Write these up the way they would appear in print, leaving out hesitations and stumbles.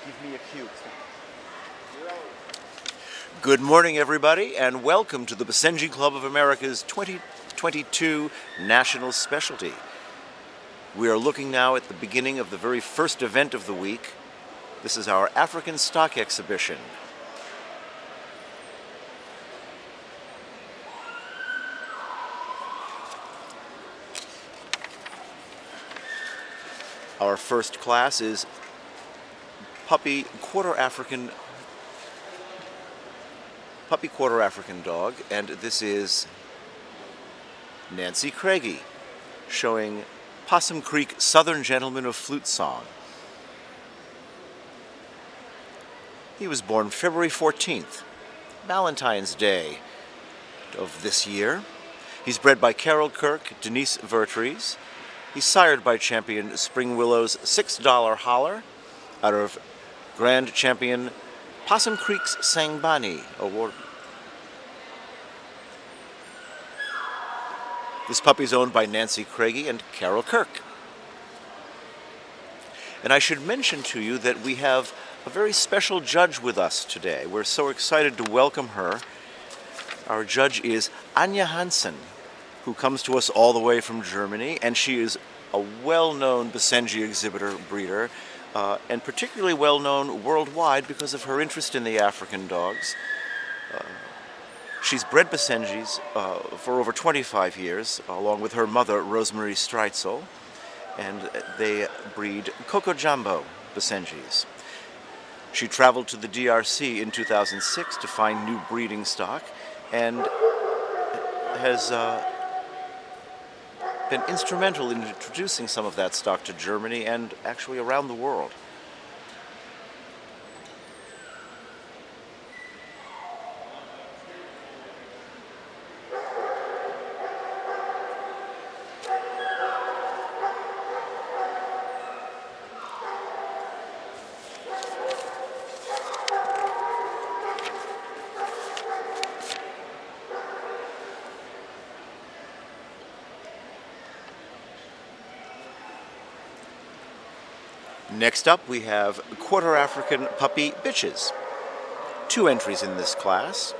Give me a cue. Good morning, everybody, and welcome to the Basenji Club of America's 2022 National Specialty. We are looking now at the beginning of the very first event of the week. This is our African Stock Exhibition. Our first class is puppy quarter African dog, and this is Nancy Craigie, showing Possum Creek Southern Gentleman of Flute Song. He was born February 14th, Valentine's Day of this year. He's bred by Carol Kirk, Denise Vertrees. He's sired by champion Spring Willow's $6 Holler out of Grand Champion Possum Creek's Sangbani Award. This puppy is owned by Nancy Craigie and Carol Kirk. And I should mention to you that we have a very special judge with us today. We're so excited to welcome her. Our judge is Anja Hansen, who comes to us all the way from Germany, and she is a well-known Basenji exhibitor breeder, and particularly well-known worldwide because of her interest in the African dogs. She's bred Basenjis for over 25 years, along with her mother, Rosemary Streitzel, and they breed Coco Jumbo Basenjis. She traveled to the DRC in 2006 to find new breeding stock, and has been instrumental in introducing some of that stock to Germany and actually around the world. Next up, we have Quarter African Puppy Bitches. 2 entries in this class.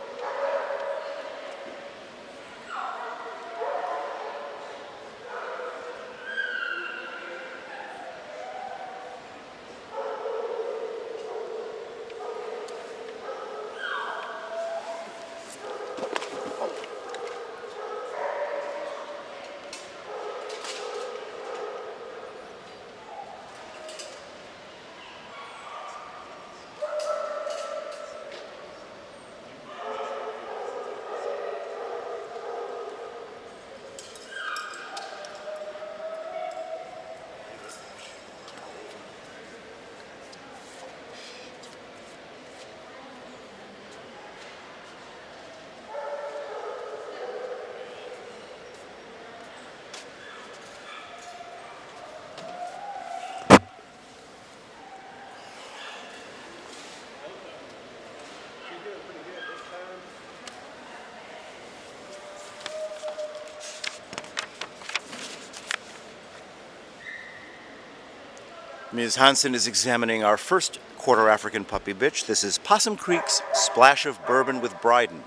Ms. Hansen is examining our first Quarter African puppy bitch. This is Possum Creek's Splash of Bourbon with Bryden,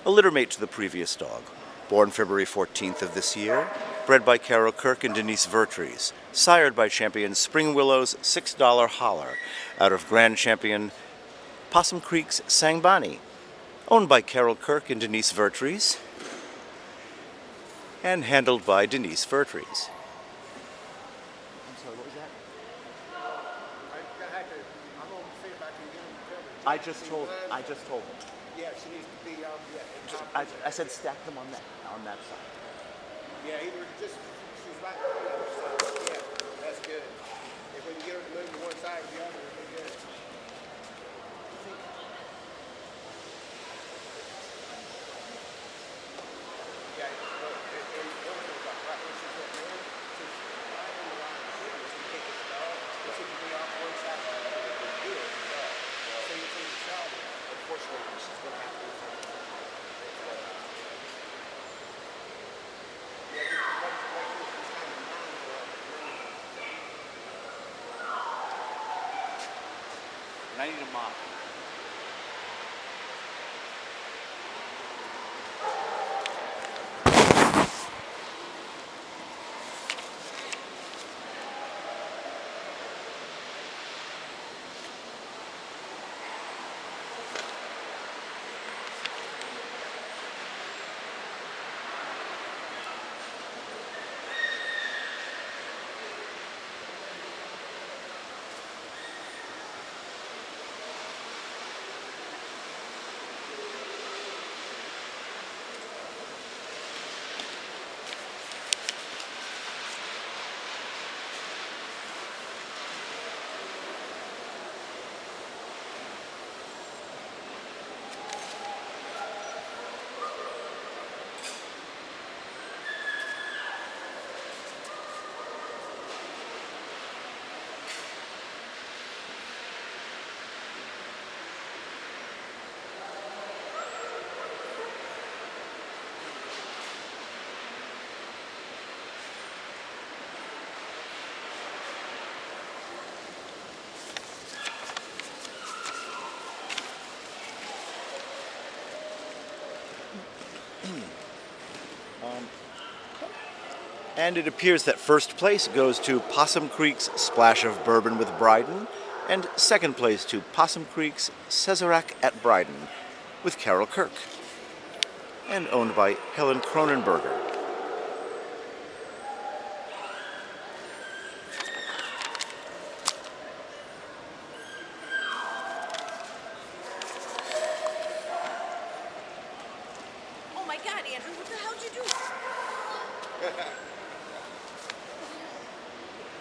a littermate to the previous dog. Born February 14th of this year, bred by Carol Kirk and Denise Vertrees, sired by champion Spring Willow's $6 Holler out of Grand Champion Possum Creek's Sangbani, owned by Carol Kirk and Denise Vertrees, and handled by Denise Vertrees. I just told him. Yeah, she needs to be, I said stack them on that side. Yeah, either she's right on the other side. Yeah, that's good. If we can get her to move to one side or the other, it'll be good. Yeah, look, and one thing about right when she's up there, she's right in the line of shooting, so you take this dog, if she can be off one side or the other, it'll be good. So you see the child, unfortunately, she's going to have to do something. and I need a mop. And it appears that first place goes to Possum Creek's Splash of Bourbon with Bryden, and second place to Possum Creek's Sazerac at Bryden with Carol Kirk, and owned by Helen Cronenberger. Oh my God, Andrew, what the hell did you do?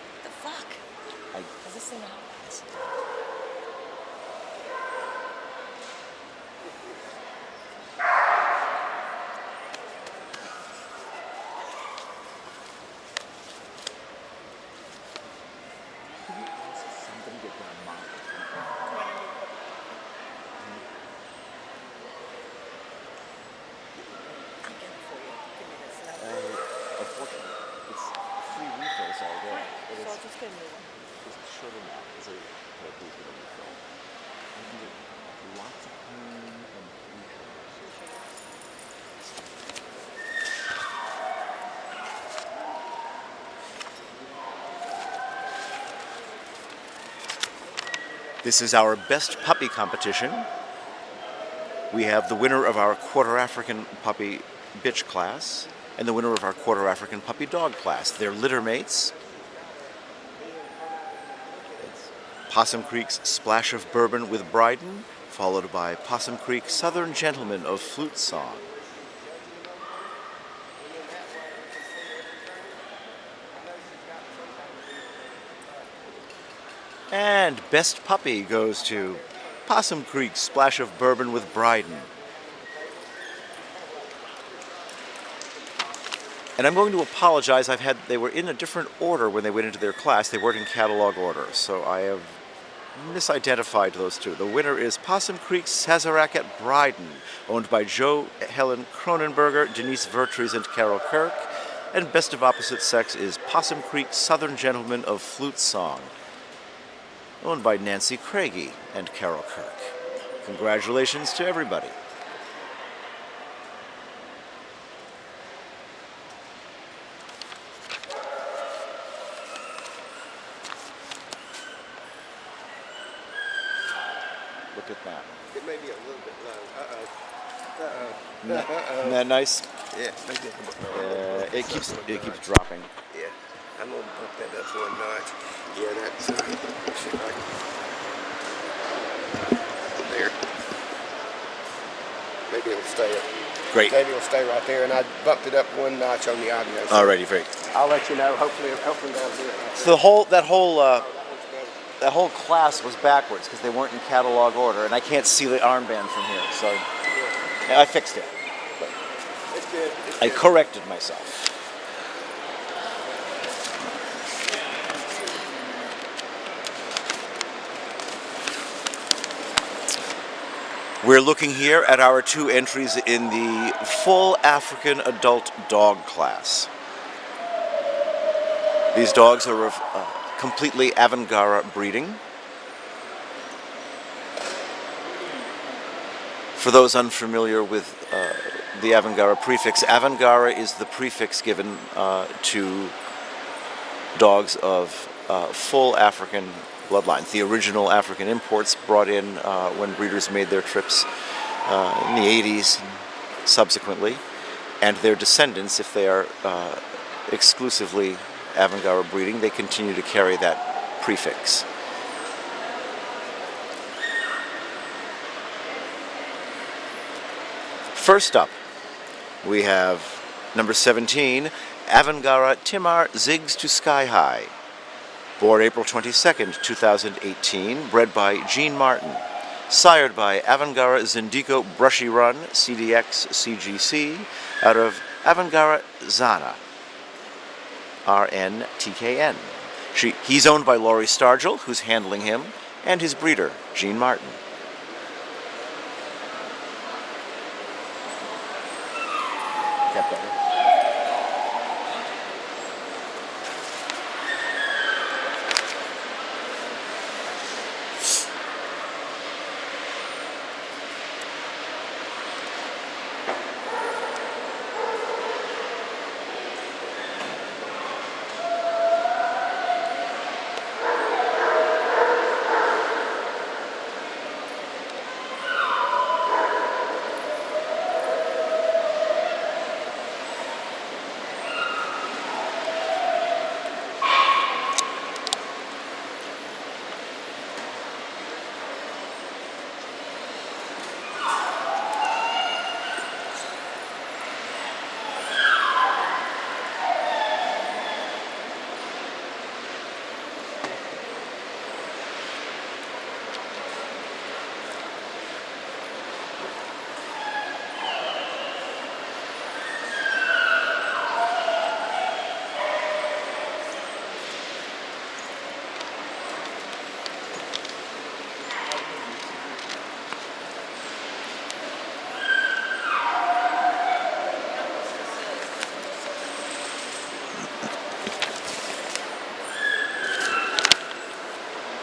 What the fuck? Is this thing out? Somebody get their mop. I'll get it for you. Give me this. And I'll... Unfortunately, it's free refills all day. But So I'll it's just get a new one. short enough. It's a please get a refill. You can get lots of cream and refills. This is our best puppy competition. We have the winner of our Quarter African Puppy Bitch class and the winner of our Quarter African Puppy Dog class. They're litter mates. It's Possum Creek's Splash of Bourbon with Bryden, followed by Possum Creek Southern Gentleman of Flute Song. And Best Puppy goes to Possum Creek Splash of Bourbon with Bryden. And I'm going to apologize. They were in a different order when they went into their class. They weren't in catalog order, so I have misidentified those two. The winner is Possum Creek Sazerac at Bryden, owned by Joe Helen Cronenberger, Denise Vertrees, and Carol Kirk. And Best of Opposite Sex is Possum Creek Southern Gentleman of Flute Song, owned by Nancy Craigie and Carol Kirk. Congratulations to everybody. Look at that. It may be a little bit low. Isn't that nice? Yeah, maybe It keeps dropping. Yeah, I'm gonna bump that up one notch. Yeah, that's should like there. Maybe it'll stay up. Great. Maybe it'll stay right there, and I bumped it up one notch on the audio. So Alrighty, great. I'll let you know. Hopefully that'll do it. Right So that whole class was backwards because they weren't in catalog order, and I can't see the armband from here, so I fixed it. there. It's good. It's I good. corrected myself. We're looking here at our two entries in the full African adult dog class. These dogs are of completely Avangara breeding. For those unfamiliar with the Avangara prefix, Avangara is the prefix given to dogs of full African bloodlines. The original African imports brought in when breeders made their trips in the 80s and subsequently, and their descendants, if they are exclusively Avangara breeding, they continue to carry that prefix. First up, we have number 17, Avangara Timar Zigs to Sky High. Born April 22nd, 2018, bred by Gene Martin. Sired by Avangara Zindico Brushy Run CDX CGC out of Avangara Zana, RNTKN. He's owned by Laurie Stargell, who's handling him, and his breeder, Gene Martin. Kept better.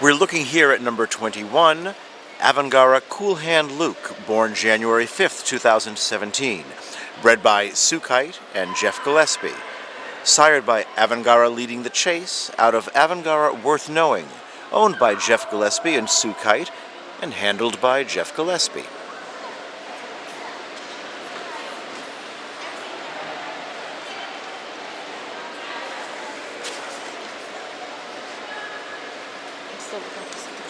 We're looking here at number 21, Avangara Cool Hand Luke, born January 5th, 2017. Bred by Sue Kite and Jeff Gillespie. Sired by Avangara Leading the Chase out of Avangara Worth Knowing, owned by Jeff Gillespie and Sue Kite, and handled by Jeff Gillespie. I'm still looking for something.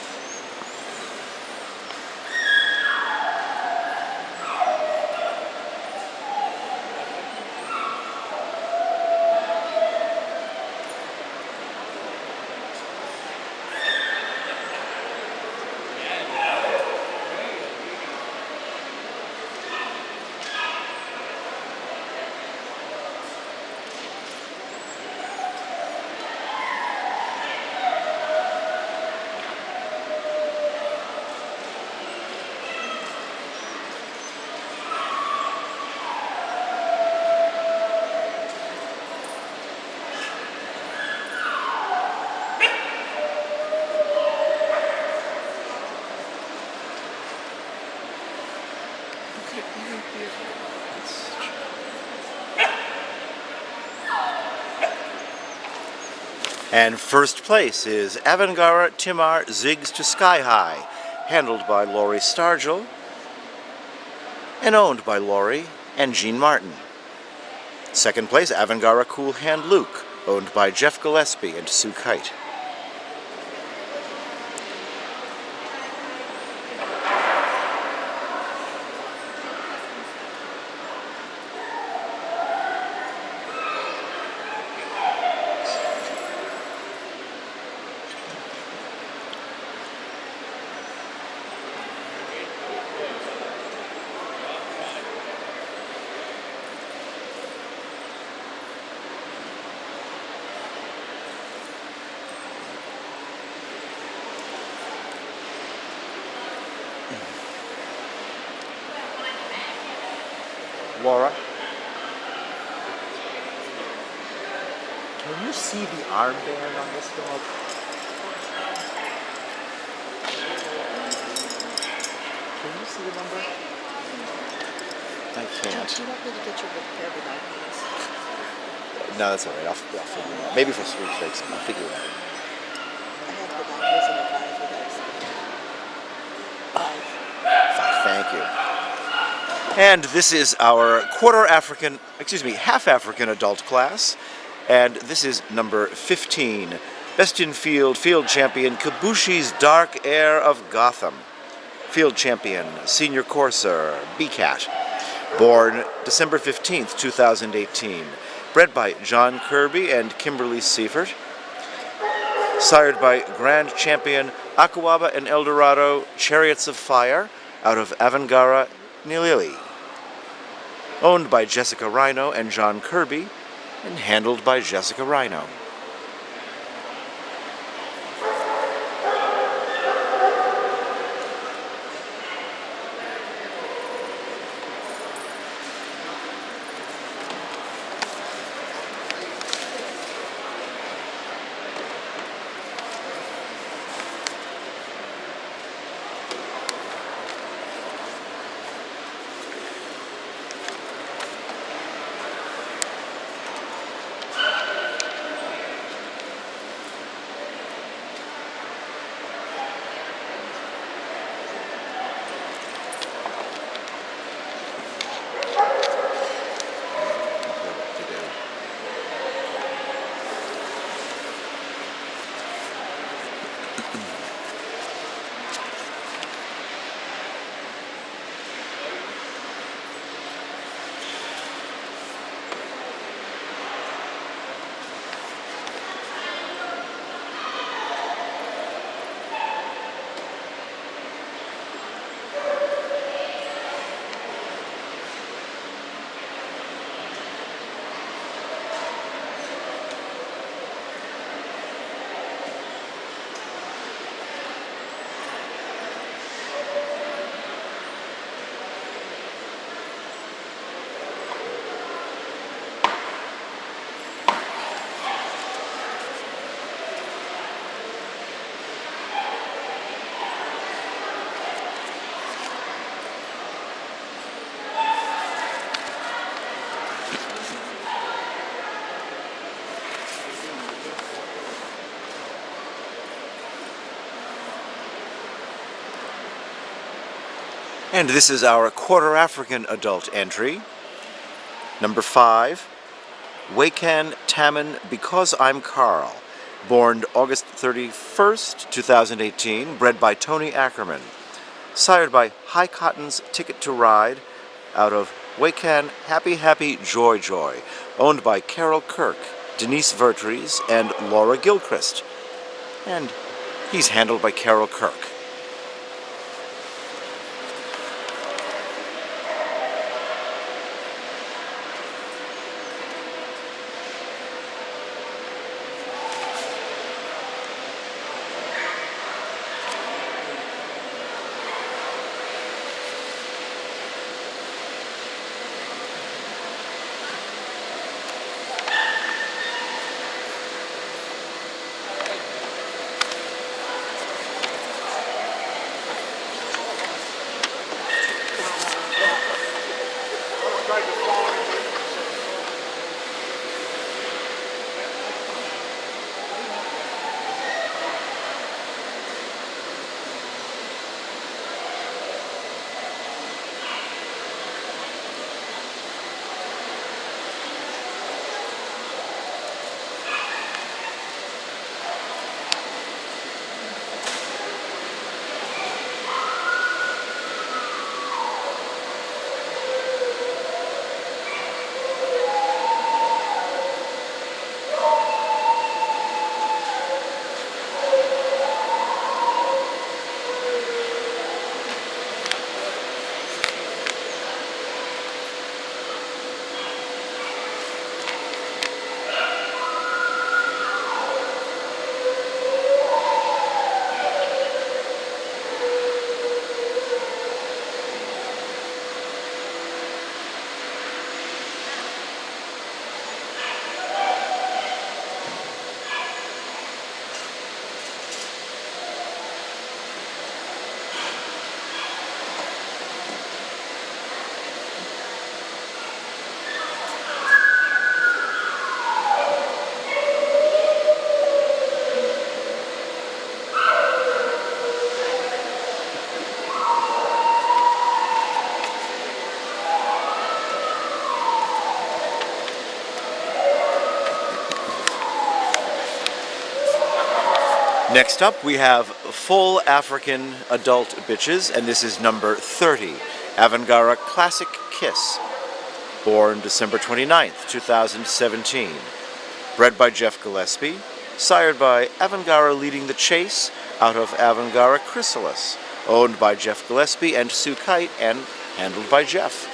And first place is Avangara Timar Zigs to Sky High, handled by Laurie Stargell and owned by Laurie and Gene Martin. Second place, Avangara Cool Hand Luke, owned by Jeff Gillespie and Sue Kite. Laura, can you see the armband on this dog? Can you see the number? I can't. Do you want me to get you a pair of binoculars? No, that's all right. I'll figure it out. Maybe for sweepstakes. I'll figure it out. I have binoculars in the car if you'd like some. Thank you. And this is our half African adult class. And this is number 15, Best in Field Champion Kabushi's Dark Air of Gotham. Field Champion, Senior Courser, BCAT. Born December 15th, 2018. Bred by John Kirby and Kimberly Seifert. Sired by Grand Champion Akuaba and Eldorado Chariots of Fire out of Avangara, Nilili. Owned by Jessica Rhino and John Kirby, and handled by Jessica Rhino. And this is our Quarter African adult entry. Number 5, Wakan Taman Because I'm Carl. Born August 31st, 2018. Bred by Tony Ackerman. Sired by High Cotton's Ticket to Ride out of Wakan Happy Happy Joy Joy. Owned by Carol Kirk, Denise Vertrees, and Laura Gilchrist. And he's handled by Carol Kirk. Next up, we have full African adult bitches, and this is number 30, Avangara Classic Kiss, born December 29th, 2017. Bred by Jeff Gillespie, sired by Avangara Leading the Chase out of Avangara Chrysalis, owned by Jeff Gillespie and Sue Kite, and handled by Jeff.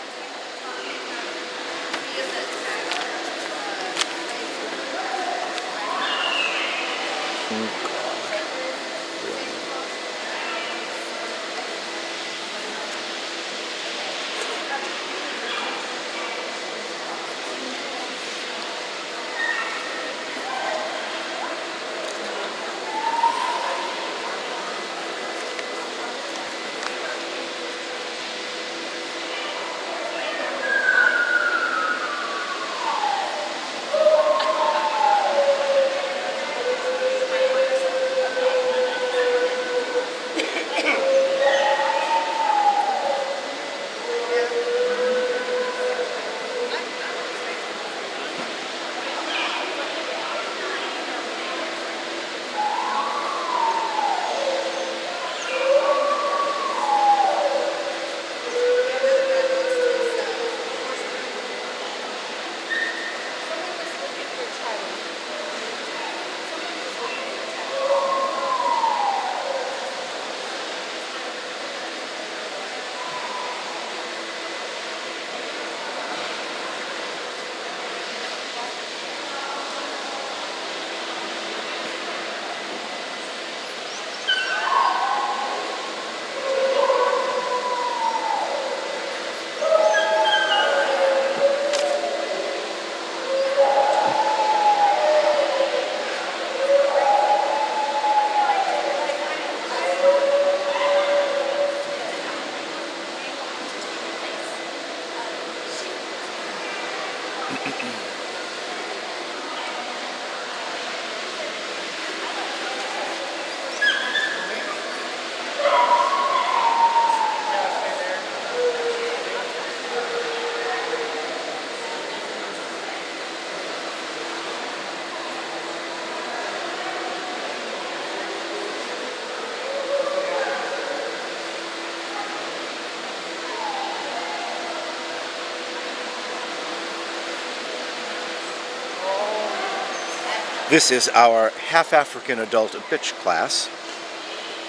This is our half-African adult bitch class.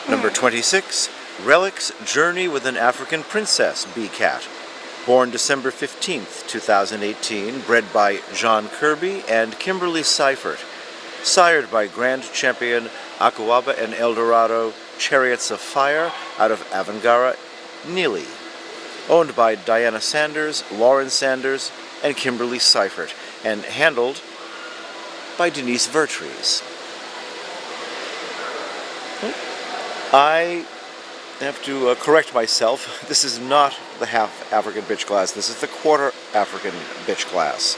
Number 26, Relic's Journey with an African Princess B-Cat. Born December 15th, 2018, bred by John Kirby and Kimberly Seifert. Sired by Grand Champion Akuaba and Eldorado Chariots of Fire out of Avangara, Neely. Owned by Diana Sanders, Lauren Sanders, and Kimberly Seifert, and handled by Denise Vertrees. I have to correct myself. This is not the half African bitch class. This is the quarter African bitch class.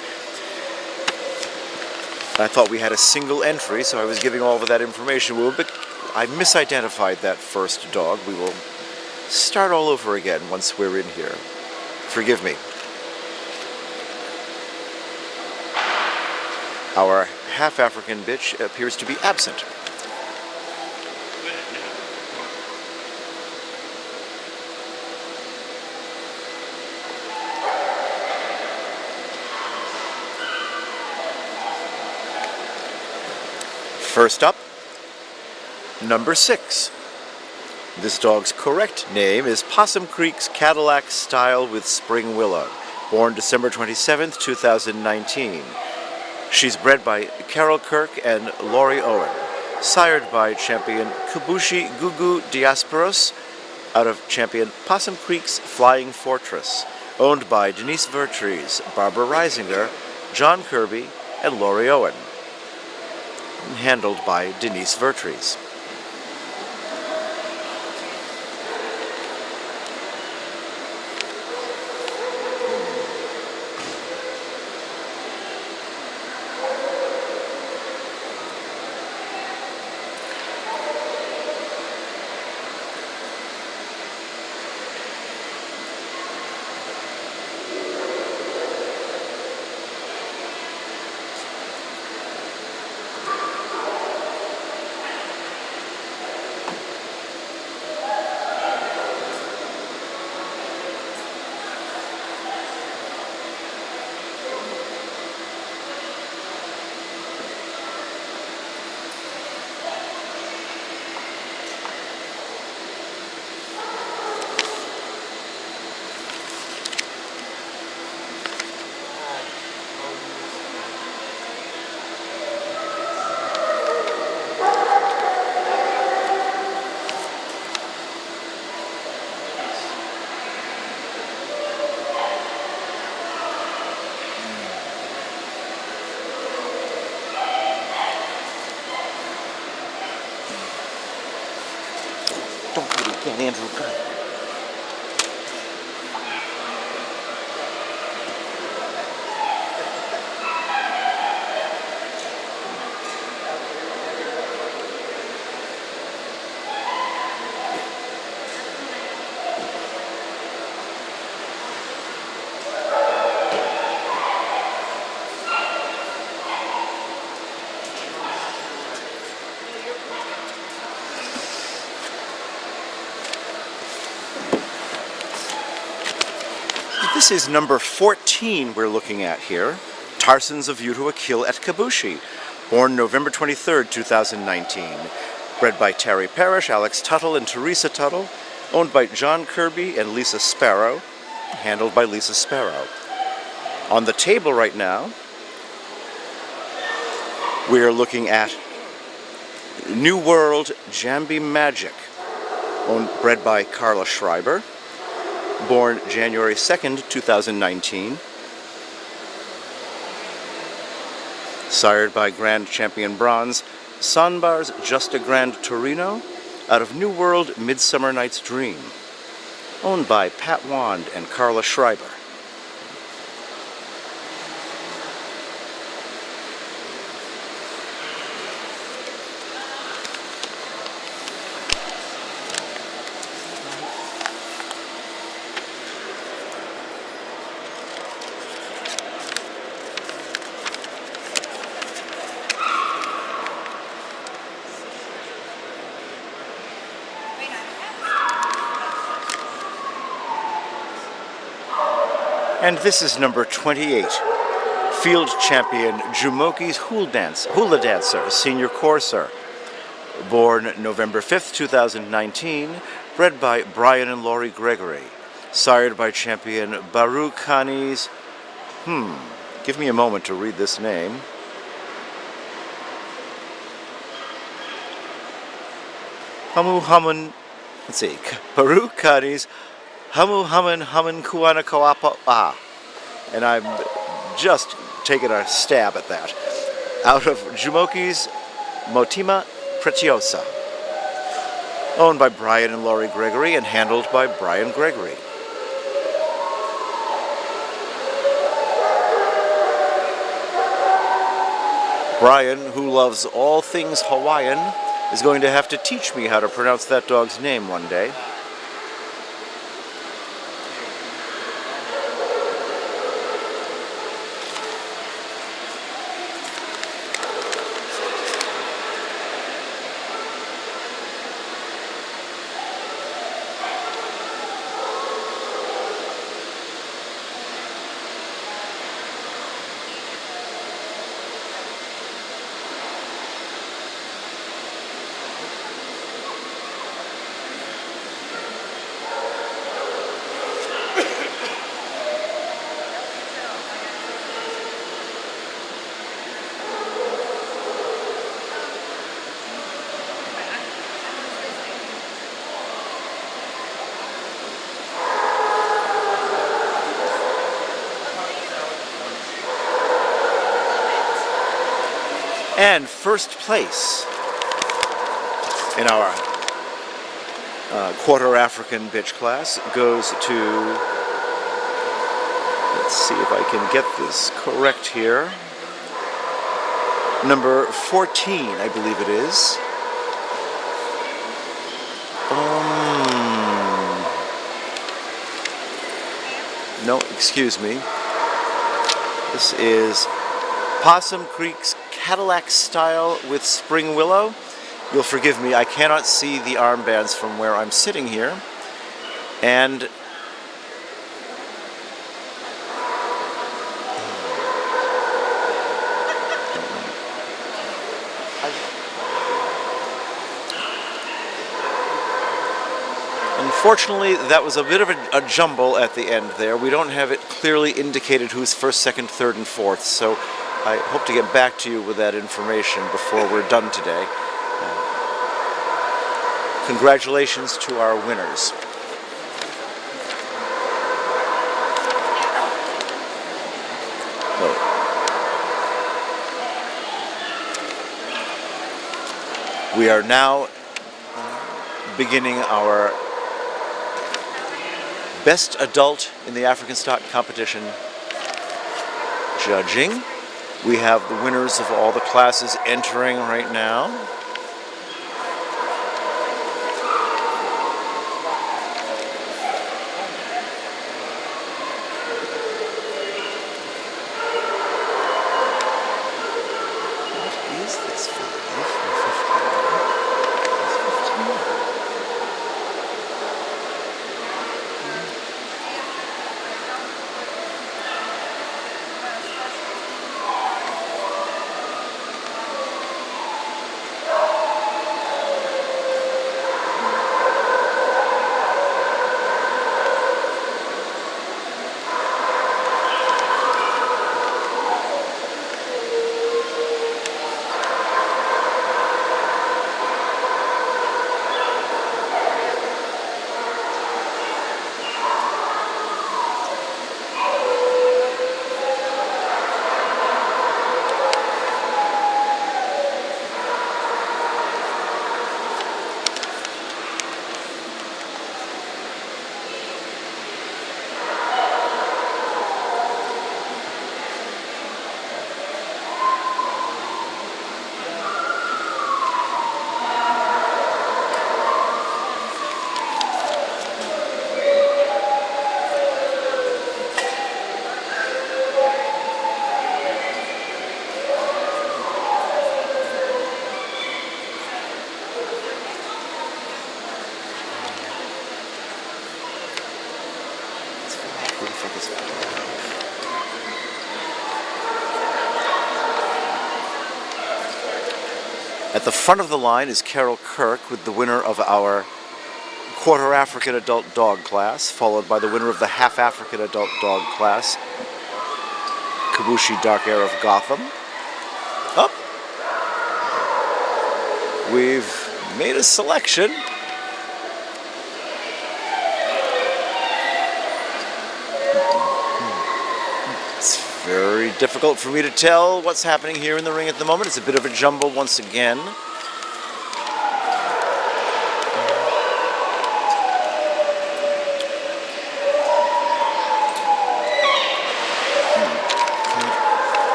I thought we had a single entry, so I was giving all of that information. I misidentified that first dog. We will start all over again once we're in here. Forgive me. Our half-African bitch appears to be absent. First up, number 6. This dog's correct name is Possum Creek's Cadillac Style with Spring Willow, born December 27th, 2019. She's bred by Carol Kirk and Laurie Owen, sired by champion Kubushi Gugu Diasporos out of champion Possum Creek's Flying Fortress, owned by Denise Vertrees, Barbara Reisinger, John Kirby, and Laurie Owen, and handled by Denise Vertrees. Okay, Andrew, go ahead. This is number 14 we're looking at here. Tarson's A View to a Kill at Kabushi, born November 23rd, 2019. Bred by Terry Parrish, Alex Tuttle, and Teresa Tuttle. Owned by John Kirby and Lisa Sparrow. Handled by Lisa Sparrow. On the table right now, we're looking at New World Jambi Magic, bred by Carla Schreiber, born January 2nd, 2019, sired by Grand Champion Bronze, Sanbar's Just a Grand Torino, out of New World Midsummer Night's Dream, owned by Pat Wand and Carla Schreiber. And this is number 28, Field Champion Jumoki's Hula Dancer, Senior Courser, born November 5th, 2019, bred by Brian and Laurie Gregory, sired by Champion Baru Khanis. Give me a moment to read this name. Let's see, Baru Khanis Hamu Haman Kuana Kawapa. And I'm just taking a stab at that. Out of Jumoki's Motima Preciosa. Owned by Brian and Laurie Gregory and handled by Brian Gregory. Brian, who loves all things Hawaiian, is going to have to teach me how to pronounce that dog's name one day. And first place in our Quarter African bitch class goes to, let's see if I can get this correct here, number 14, I believe it is. No, excuse me. This is Possum Creek's Cadillac Style with Spring Willow. You'll forgive me, I cannot see the armbands from where I'm sitting here. And unfortunately, that was a bit of a jumble at the end there. We don't have it clearly indicated who's first, second, third, and fourth, so I hope to get back to you with that information before we're done today. Congratulations to our winners. We are now beginning our Best Adult in the African Stock Competition judging. We have the winners of all the classes entering right now. What is this 5 or 15? Where the fuck is that? At the front of the line is Carol Kirk with the winner of our Quarter African Adult Dog class, followed by the winner of the Half African Adult Dog class, Kabushi Dark Air of Gotham. Up. We've made a selection. It's very difficult for me to tell what's happening here in the ring at the moment. It's a bit of a jumble once again.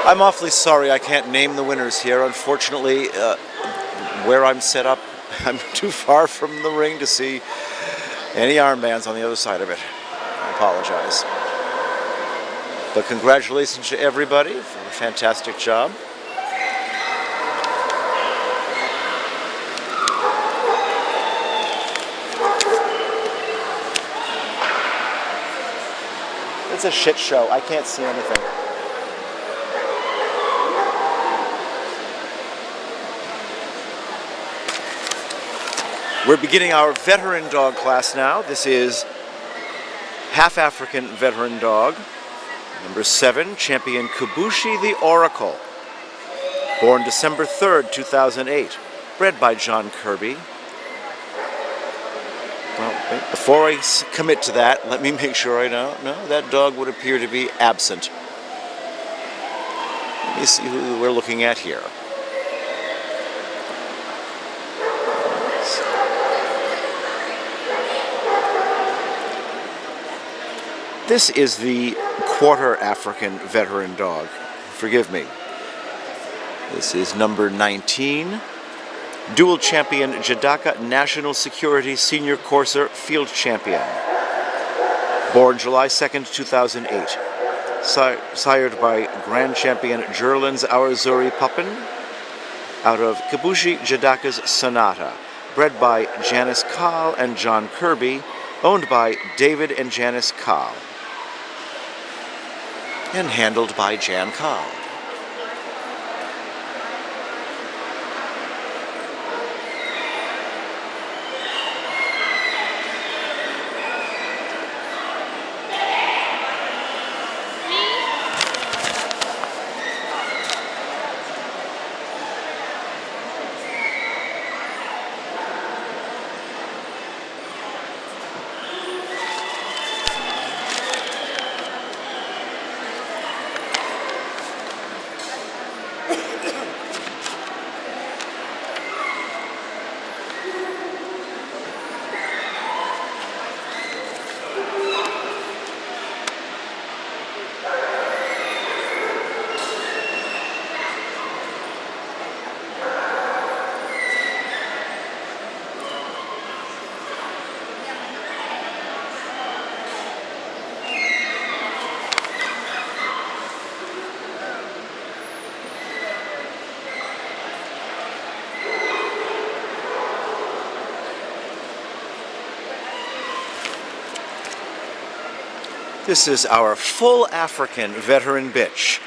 I'm awfully sorry I can't name the winners here. Unfortunately, where I'm set up, I'm too far from the ring to see any armbands on the other side of it. I apologize. But congratulations to everybody for a fantastic job. It's a shit show. I can't see anything. We're beginning our veteran dog class now. This is Half African Veteran Dog, number 7, champion Kabushi the Oracle. Born December 3rd, 2008. Bred by John Kirby. Well, before I commit to that, let me make sure I know. No, that dog would appear to be absent. Let me see who we're looking at here. This is the Quarter African Veteran Dog. Forgive me. This is number 19. Dual Champion Jadaka National Security Senior Courser Field Champion. Born July 2nd, 2008. Sired by Grand Champion Jerlins Awarzuri Puppin out of Kabushi Jadaka's Sonata. Bred by Janice Kahl and John Kirby. Owned by David and Janice Kahl. And handled by Jan Kahl. This is our full African veteran bitch,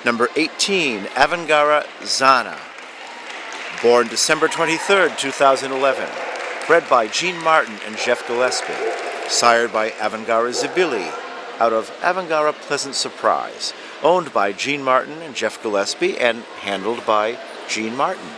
number 18, Avangara Zana. Born December 23rd, 2011. Bred by Gene Martin and Jeff Gillespie. Sired by Avangara Zibili out of Avangara Pleasant Surprise. Owned by Gene Martin and Jeff Gillespie and handled by Gene Martin.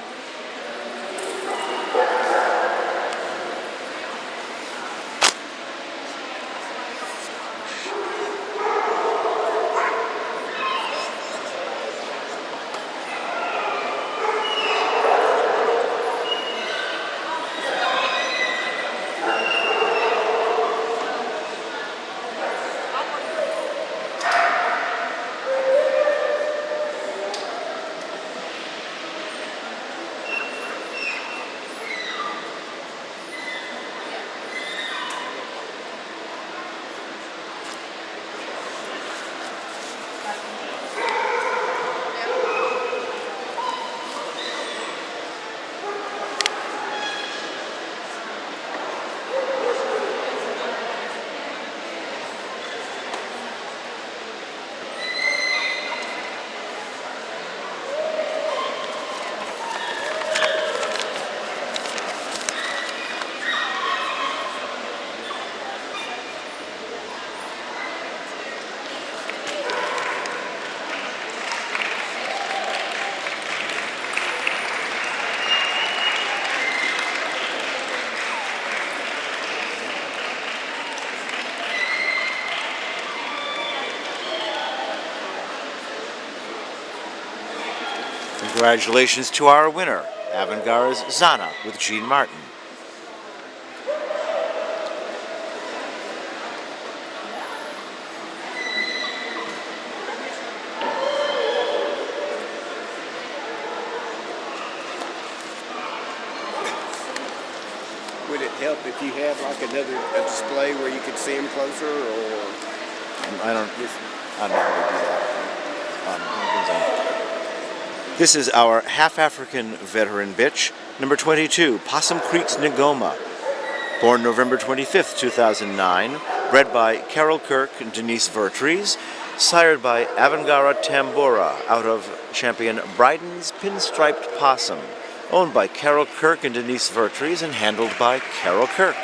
Congratulations to our winner, Avangara's Zana with Gene Martin. Would it help if you had like a display where you could see them closer, or I don't know how to do that. This is our half-African veteran bitch, number 22, Possum Creek's Ngoma. Born November 25th, 2009, bred by Carol Kirk and Denise Vertrees, sired by Avangara Tambora out of champion Bryden's Pinstriped Possum, owned by Carol Kirk and Denise Vertrees and handled by Carol Kirk.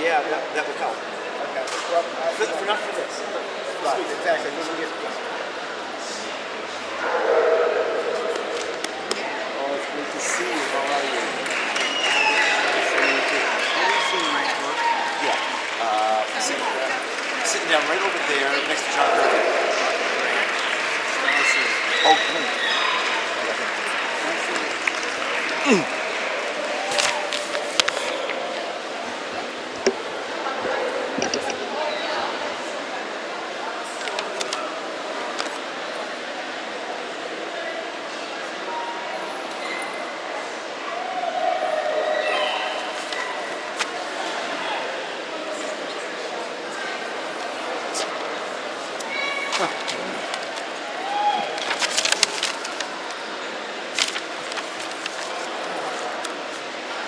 Yeah, that would help. Okay. Well, not for this. Right, exactly. When we get oh, it's good to see you. How are you? Yeah. Sitting down right over there next to John Hurley. Oh,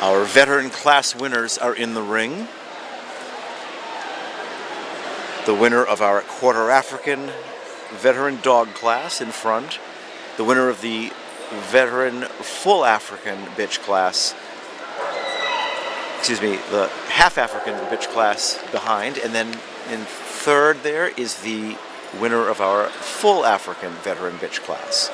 Our veteran class winners are in the ring. The winner of our Quarter African veteran dog class in front. The winner of the veteran full African bitch class. Excuse me, the half African bitch class behind. And then in third there is the winner of our full African veteran bitch class.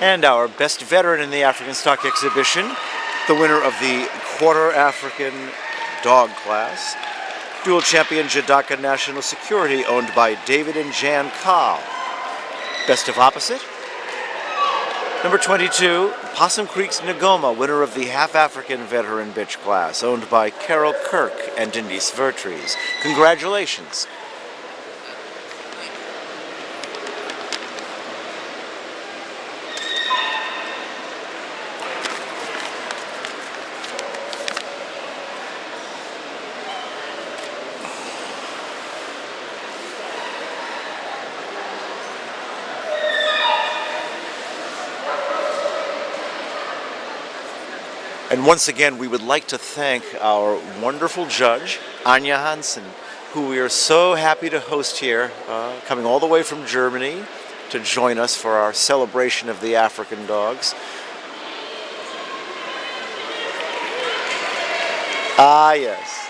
And our best veteran in the African Stock Exhibition, the winner of the Quarter African Dog class, dual champion Jadaka National Security, owned by David and Jan Kahl. Best of opposite, number 22, Possum Creek's Ngoma, winner of the Half African Veteran Bitch class, owned by Carol Kirk and Denise Vertrees. Congratulations. And once again, we would like to thank our wonderful judge, Anja Hansen, who we are so happy to host here, coming all the way from Germany to join us for our celebration of the African dogs. Ah, yes.